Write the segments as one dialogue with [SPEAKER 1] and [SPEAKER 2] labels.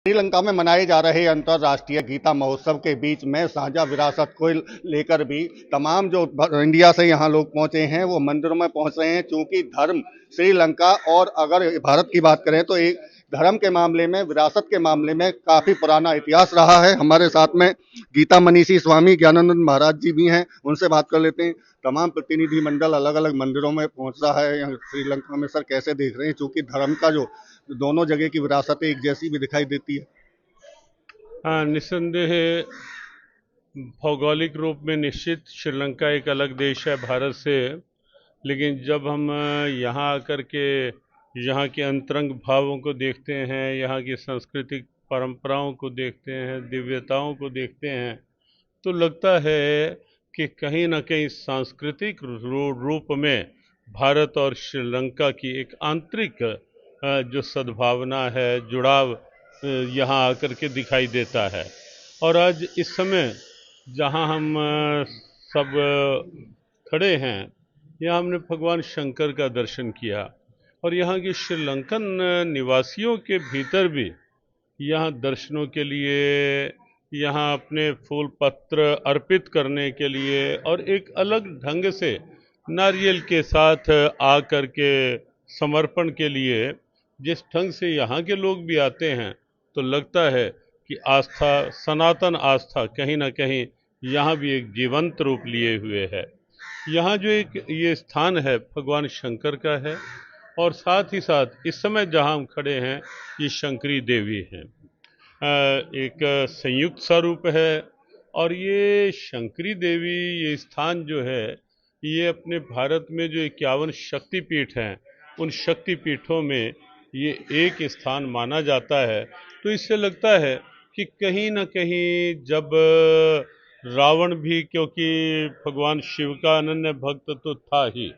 [SPEAKER 1] श्रीलंका में मनाए जा रहे अंतर्राष्ट्रीय गीता महोत्सव के बीच में साझा विरासत को लेकर भी तमाम जो इंडिया से यहाँ लोग पहुंचे हैं वो मंदिरों में पहुंच रहे हैं, क्योंकि धर्म श्रीलंका और अगर भारत की बात करें तो एक धर्म के मामले में, विरासत के मामले में काफी पुराना इतिहास रहा है। हमारे साथ में गीता मनीषी स्वामी ज्ञानानंद महाराज जी भी हैं, उनसे बात कर लेते हैं। तमाम प्रतिनिधि मंडल अलग अलग मंदिरों में पहुंच रहा है यहाँ श्रीलंका में। सर, कैसे देख रहे हैं, चूंकि धर्म का जो दोनों जगह की विरासतें एक जैसी भी दिखाई देती है?
[SPEAKER 2] हाँ, निस्संदेह भौगोलिक रूप में निश्चित श्रीलंका एक अलग देश है भारत से। लेकिन जब हम यहाँ आकर के यहाँ के अंतरंग भावों को देखते हैं, यहाँ की सांस्कृतिक परंपराओं को देखते हैं, दिव्यताओं को देखते हैं, तो लगता है कि कहीं ना कहीं सांस्कृतिक रूप में भारत और श्रीलंका की एक आंतरिक जो सद्भावना है, जुड़ाव यहाँ आकर के दिखाई देता है। और आज इस समय जहाँ हम सब खड़े हैं, यहाँ हमने भगवान शंकर का दर्शन किया और यहाँ के श्रीलंकन निवासियों के भीतर भी यहाँ दर्शनों के लिए, यहाँ अपने फूल पत्र अर्पित करने के लिए और एक अलग ढंग से नारियल के साथ आकर के समर्पण के लिए जिस ढंग से यहाँ के लोग भी आते हैं, तो लगता है कि आस्था, सनातन आस्था कहीं ना कहीं यहाँ भी एक जीवंत रूप लिए हुए है। यहाँ जो एक ये स्थान है भगवान शंकर का है और साथ ही साथ इस समय जहाँ हम खड़े हैं ये शंकरी देवी हैं। एक संयुक्त स्वरूप है और ये शंकरी देवी, ये स्थान जो है ये अपने भारत में जो 51 शक्तिपीठ हैं उन शक्तिपीठों में ये एक स्थान माना जाता है। तो इससे लगता है कि कहीं ना कहीं जब रावण भी, क्योंकि भगवान शिव का अनन्य भक्त तो था ही,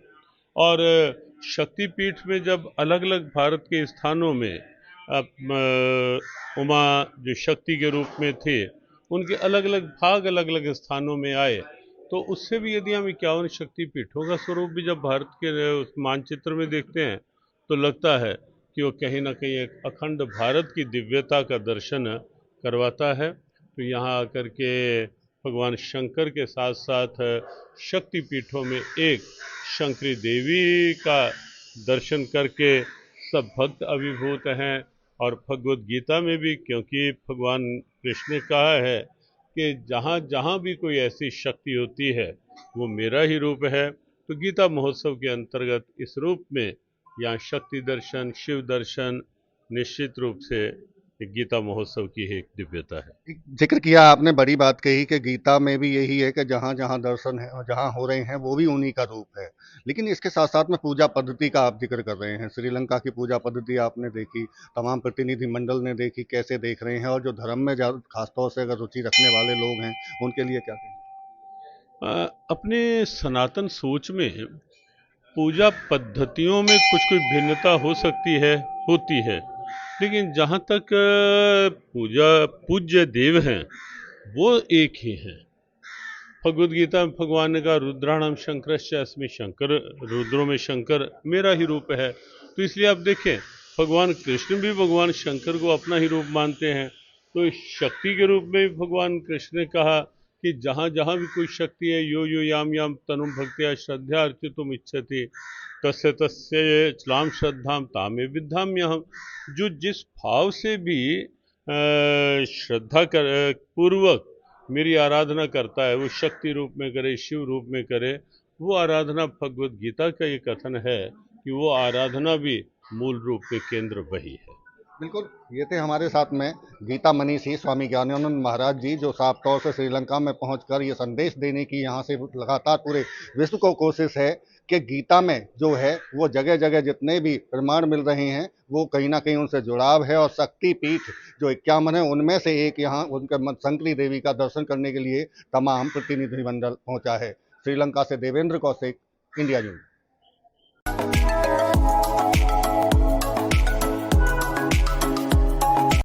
[SPEAKER 2] और शक्तिपीठ में जब अलग अलग भारत के स्थानों में उमा जो शक्ति के रूप में थे उनके अलग अलग भाग अलग अलग स्थानों में आए, तो उससे भी यदि हम 51 शक्तिपीठों का स्वरूप भी जब भारत के उस मानचित्र में देखते हैं तो लगता है कि वो कहीं ना कहीं एक अखंड भारत की दिव्यता का दर्शन करवाता है। तो यहाँ आकर के भगवान शंकर के साथ साथ शक्तिपीठों में एक शंकरी देवी का दर्शन करके सब भक्त अभिभूत हैं। और भगवत गीता में भी, क्योंकि भगवान कृष्ण ने कहा है कि जहाँ जहाँ भी कोई ऐसी शक्ति होती है वो मेरा ही रूप है, तो गीता महोत्सव के अंतर्गत इस रूप में यहाँ शक्ति दर्शन, शिव दर्शन निश्चित रूप से गीता महोत्सव की एक दिव्यता है।
[SPEAKER 1] जिक्र किया आपने, बड़ी बात कही कि गीता में भी यही है कि जहाँ जहाँ दर्शन है और जहाँ हो रहे हैं वो भी उन्हीं का रूप है। लेकिन इसके साथ साथ में पूजा पद्धति का आप जिक्र कर रहे हैं। श्रीलंका की पूजा पद्धति आपने देखी, तमाम प्रतिनिधि मंडल ने देखी, कैसे देख रहे हैं? और जो धर्म में खासतौर से अगर रुचि रखने वाले लोग हैं उनके लिए क्या कहें?
[SPEAKER 2] अपने सनातन सोच में पूजा पद्धतियों में कुछ कुछ भिन्नता हो सकती है, होती है, लेकिन जहाँ तक पूज्य देव हैं वो एक ही हैं। भगवद गीता में भगवान ने कहा रुद्राणाम शंकरश्च अस्मि शंकर, रुद्रों में शंकर मेरा ही रूप है। तो इसलिए आप देखें भगवान कृष्ण भी भगवान शंकर को अपना ही रूप मानते हैं। तो शक्ति के रूप में भगवान कृष्ण ने कहा कि जहाँ जहाँ भी कोई शक्ति है, यो यो याम याम तनुम भक्त्या श्रद्धा अर्चितुम इच्छति तस्य तस्य चलाम श्रद्धाम तामे विद्धाम्यहम्। जो जिस भाव से भी श्रद्धा कर पूर्वक मेरी आराधना करता है, वो शक्ति रूप में करे, शिव रूप में करे, वो आराधना भगवद गीता का ये कथन है कि वो आराधना भी मूल रूप में केंद्र वही है।
[SPEAKER 1] बिल्कुल, ये थे हमारे साथ में गीता मनीषी स्वामी ज्ञानानंद महाराज जी, जो साफ तौर से श्रीलंका में पहुंचकर ये संदेश देने की यहाँ से लगातार पूरे विश्व को कोशिश है कि गीता में जो है वो जगह जगह जितने भी प्रमाण मिल रहे हैं वो कहीं ना कहीं उनसे जुड़ाव है। और शक्तिपीठ जो 51 है उनमें से एक यहाँ उनके शंकरी देवी का दर्शन करने के लिए तमाम प्रतिनिधिमंडल पहुंचा है। श्रीलंका से देवेंद्र कौशिक, इंडिया न्यूज।